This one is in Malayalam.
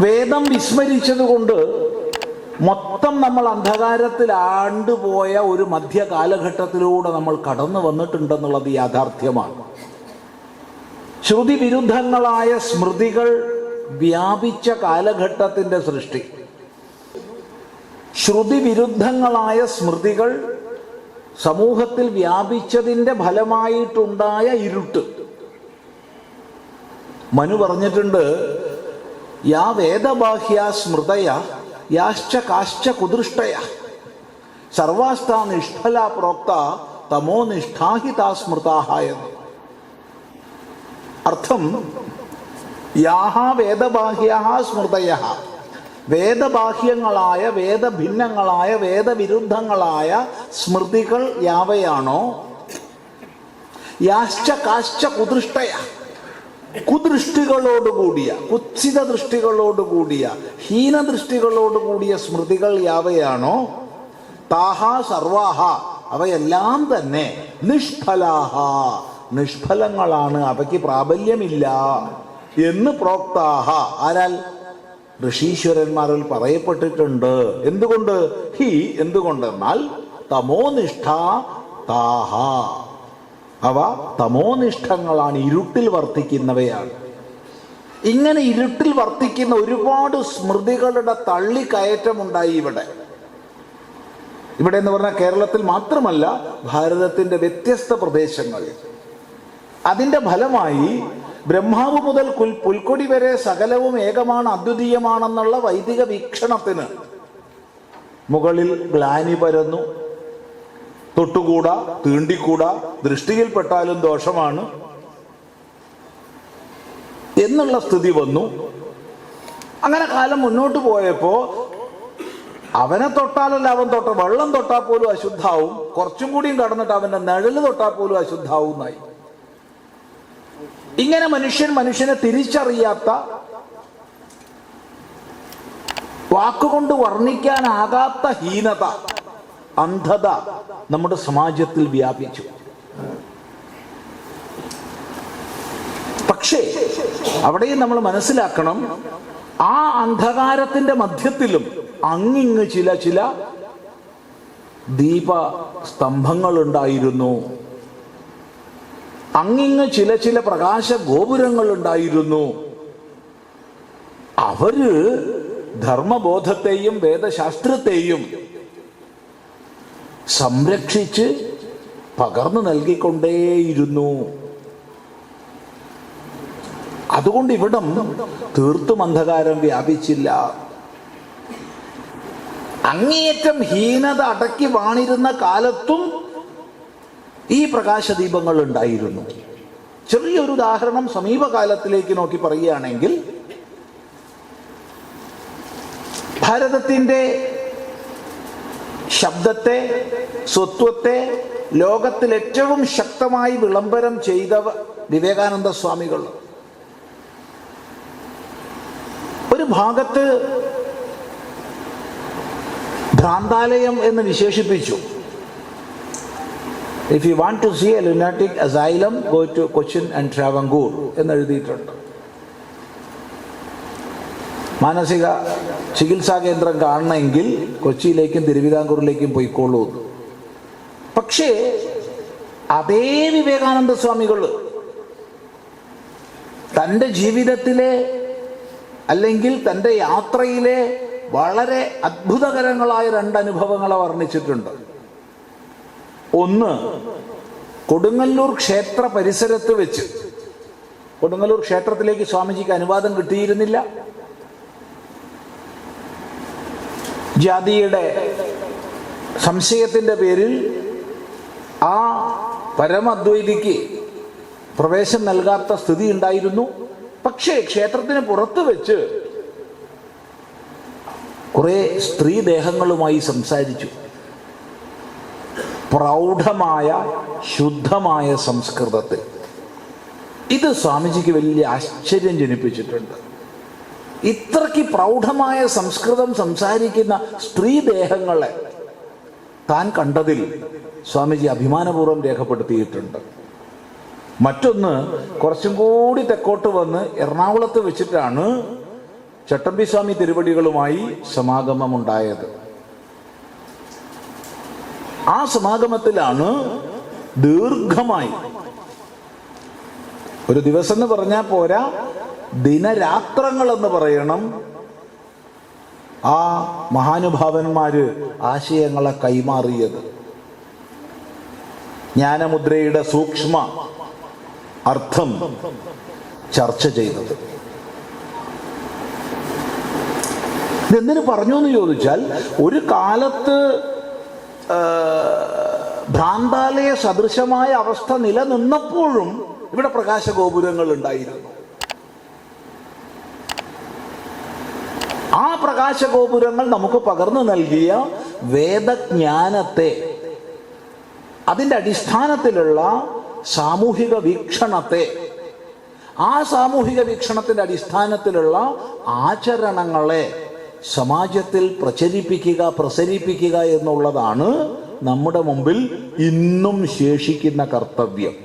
വേദം വിസ്മരിച്ചതുകൊണ്ട് മൊത്തം നമ്മൾ അന്ധകാരത്തിൽ ആണ്ടുപോയ ഒരു മധ്യകാലഘട്ടത്തിലൂടെ നമ്മൾ കടന്നു വന്നിട്ടുണ്ടെന്നുള്ളത് യാഥാർത്ഥ്യമാണ്. ശ്രുതി വിരുദ്ധങ്ങളായ സ്മൃതികൾ വ്യാപിച്ച കാലഘട്ടത്തിന്റെ സൃഷ്ടി, ശ്രുതി വിരുദ്ധങ്ങളായ സ്മൃതികൾ സമൂഹത്തിൽ വ്യാപിച്ചതിൻ്റെ ഫലമായിട്ടുണ്ടായ ഇരുട്ട്. മനു പറഞ്ഞിട്ടുണ്ട്, യാ വേദബാഹ്യ സ്മൃതയ യാശ്ച കാശ്ച കുദൃഷ്ടയ സർവാസ്താ നിഷ്ഫല പ്രോക്ത തമോ നിഷ്ഠാഹിതാ സ്മൃതാഹ എന്ന്. അർത്ഥം, യാഹ വേദബാഹ്യ സ്മൃതയ, വേദബാഹ്യങ്ങളായ വേദഭിന്നങ്ങളായ വേദവിരുദ്ധങ്ങളായ സ്മൃതികൾ യാവയാണോ, യാശ്ച കാശ്ച കുദൃഷ്ടയ, കുദൃഷ്ടികളോടുകൂടിയ, കുത്സിത ദൃഷ്ടികളോടുകൂടിയ, ഹീനദൃഷ്ടികളോടുകൂടിയ സ്മൃതികൾ യാവയാണോ, താഹ സർവാഹ, അവയെല്ലാം തന്നെ നിഷ്ഫലാഹ, നിഷ്ഫലങ്ങളാണ്, അവയ്ക്ക് പ്രാബല്യമില്ല എന്ന് പ്രോക്താഹ, ആരാൽ? ഋഷീശ്വരന്മാരിൽ പറയപ്പെട്ടിട്ടുണ്ട്. എന്തുകൊണ്ട്? ഹി, എന്തുകൊണ്ടെന്നാൽ തമോനിഷ്ഠ താഹ, അവ തമോനിഷ്ഠങ്ങളാണ്, ഇരുട്ടിൽ വർത്തിക്കുന്നവയാണ്. ഇങ്ങനെ ഇരുട്ടിൽ വർത്തിക്കുന്ന ഒരുപാട് സ്മൃതികളുടെ തള്ളിക്കയറ്റമുണ്ടായി ഇവിടെ എന്ന് പറഞ്ഞാൽ കേരളത്തിൽ മാത്രമല്ല, ഭാരതത്തിന്റെ വ്യത്യസ്ത പ്രദേശങ്ങളിൽ. അതിന്റെ ഫലമായി ബ്രഹ്മാവ് മുതൽ പുൽക്കൊടി വരെ സകലവും ഏകമാണ്, അദ്വിതീയമാണെന്നുള്ള വൈദിക വീക്ഷണത്തിന് മുകളിൽ ഗ്ലാനി പരന്നു. തൊട്ടുകൂടാ, തീണ്ടിക്കൂടാ, ദൃഷ്ടിയിൽപ്പെട്ടാലും ദോഷമാണ് എന്നുള്ള സ്ഥിതി വന്നു. അങ്ങനെ കാലം മുന്നോട്ട് പോയപ്പോ അവനെ തൊട്ടാലല്ല അവൻ തൊട്ട, വെള്ളം തൊട്ടാൽ പോലും അശുദ്ധാവും, കുറച്ചും കൂടിയും കടന്നിട്ട് അവന്റെ നിഴല് തൊട്ടാൽ പോലും അശുദ്ധാവും എന്നായി. ഇങ്ങനെ മനുഷ്യനെ തിരിച്ചറിയാത്ത, വാക്കുകൊണ്ട് വർണ്ണിക്കാനാകാത്ത ഹീനത, അന്ധത നമ്മുടെ സമാജത്തിൽ വ്യാപിച്ചു. പക്ഷേ അവിടെയും നമ്മൾ മനസ്സിലാക്കണം, ആ അന്ധകാരത്തിന്റെ മധ്യത്തിലും അങ്ങിങ്ങ് ചില ദീപസ്തംഭങ്ങൾ ഉണ്ടായിരുന്നു, അങ്ങിങ്ങ് ചില പ്രകാശ ഗോപുരങ്ങൾ ഉണ്ടായിരുന്നു. അവര് ധർമ്മബോധത്തെയും വേദശാസ്ത്രത്തെയും സംരക്ഷിച്ച് പകർന്നു നൽകിക്കൊണ്ടേയിരുന്നു. അതുകൊണ്ട് ഇവിടം തീർത്തും അന്ധകാരം വ്യാപിച്ചില്ല. അങ്ങേയറ്റം ഹീനത അടക്കി വാണിരുന്ന കാലത്തും ഈ പ്രകാശദീപങ്ങൾ ഉണ്ടായിരുന്നു. ചെറിയൊരു ഉദാഹരണം സമീപകാലത്തിലേക്ക് നോക്കി പറയുകയാണെങ്കിൽ, ഭാരതത്തിൻ്റെ ശബ്ദത്തെ, സ്വത്വത്തെ ലോകത്തിൽ ഏറ്റവും ശക്തമായി വിളംബരം ചെയ്ത വിവേകാനന്ദ സ്വാമികൾ ഒരു ഭാഗത്ത് ഭ്രാന്താലയം എന്ന് വിശേഷിപ്പിച്ചു. If you want to see a lunatic asylum, go to Cochin and Travancore എന്നെഴുതിയിട്ടുണ്ട്. മാനസിക ചികിത്സാ കേന്ദ്രം കാണണമെങ്കിൽ കൊച്ചിയിലേക്കും തിരുവിതാംകൂറിലേക്കും പോയിക്കോളൂ. പക്ഷേ അതേ വിവേകാനന്ദ സ്വാമികൾ തൻ്റെ ജീവിതത്തിലെ അല്ലെങ്കിൽ തൻ്റെ യാത്രയിലെ വളരെ അത്ഭുതകരങ്ങളായ രണ്ട് അനുഭവങ്ങളെ വർണ്ണിച്ചിട്ടുണ്ട്. ഒന്ന്, കൊടുങ്ങല്ലൂർ ക്ഷേത്ര പരിസരത്ത് വെച്ച്, കൊടുങ്ങല്ലൂർ ക്ഷേത്രത്തിലേക്ക് സ്വാമിജിക്ക് അനുവാദം കിട്ടിയിരുന്നില്ല. ജാതിയുടെ സംശയത്തിൻ്റെ പേരിൽ ആ പരമദ്വൈതിക്ക് പ്രവേശം നൽകാത്ത സ്ഥിതി ഉണ്ടായിരുന്നു. പക്ഷേ ക്ഷേത്രത്തിന് പുറത്ത് വെച്ച് കുറെ സ്ത്രീദേഹങ്ങളുമായി സംസാരിച്ചു. പ്രൗഢമായ ശുദ്ധമായ സംസ്കൃതത്തിൽ. ഇത് സ്വാമിജിക്ക് വലിയ ആശ്ചര്യം ജനിപ്പിച്ചിട്ടുണ്ട്. ഇത്രയ്ക്ക് പ്രൗഢമായ സംസ്കൃതം സംസാരിക്കുന്ന സ്ത്രീദേഹങ്ങളെ താൻ കണ്ടതിൽ സ്വാമിജി അഭിമാനപൂർവ്വം രേഖപ്പെടുത്തിയിട്ടുണ്ട്. മറ്റൊന്ന്, കുറച്ചും കൂടി തെക്കോട്ട് വന്ന് എറണാകുളത്ത് വെച്ചിട്ടാണ് ചട്ടമ്പിസ്വാമി തിരുവടികളുമായി സമാഗമമുണ്ടായത്. ആ സമാഗമത്തിലാണ് ദീർഘമായി, ഒരു ദിവസം എന്ന് പറഞ്ഞാൽ പോരാ, ദിനരാത്രങ്ങൾ എന്ന് പറയണം, ആ മഹാനുഭാവന്മാര് ആശയങ്ങളെ കൈമാറിയത്. ജ്ഞാനമുദ്രയുടെ സൂക്ഷ്മ അർത്ഥം ചർച്ച ചെയ്തത്. ഇതെന്തിനു പറഞ്ഞു എന്ന് ചോദിച്ചാൽ, ഒരു കാലത്ത് ഭ്രാന്താലയ സദൃശമായ അവസ്ഥ നിലനിന്നപ്പോഴും ഇവിടെ പ്രകാശഗോപുരങ്ങൾ ഉണ്ടായിരുന്നു. ആ പ്രകാശഗോപുരങ്ങൾ നമുക്ക് പകർന്നു നൽകിയ വേദജ്ഞാനത്തെ, അതിൻ്റെ അടിസ്ഥാനത്തിലുള്ള സാമൂഹിക വീക്ഷണത്തെ, ആ സാമൂഹിക വീക്ഷണത്തിൻ്റെ അടിസ്ഥാനത്തിലുള്ള ആചരണങ്ങളെ സമാജത്തിൽ പ്രസരിപ്പിക്കുക എന്നുള്ളതാണ് നമ്മുടെ മുമ്പിൽ ഇന്നും ശേഷിക്കുന്ന കർത്തവ്യം.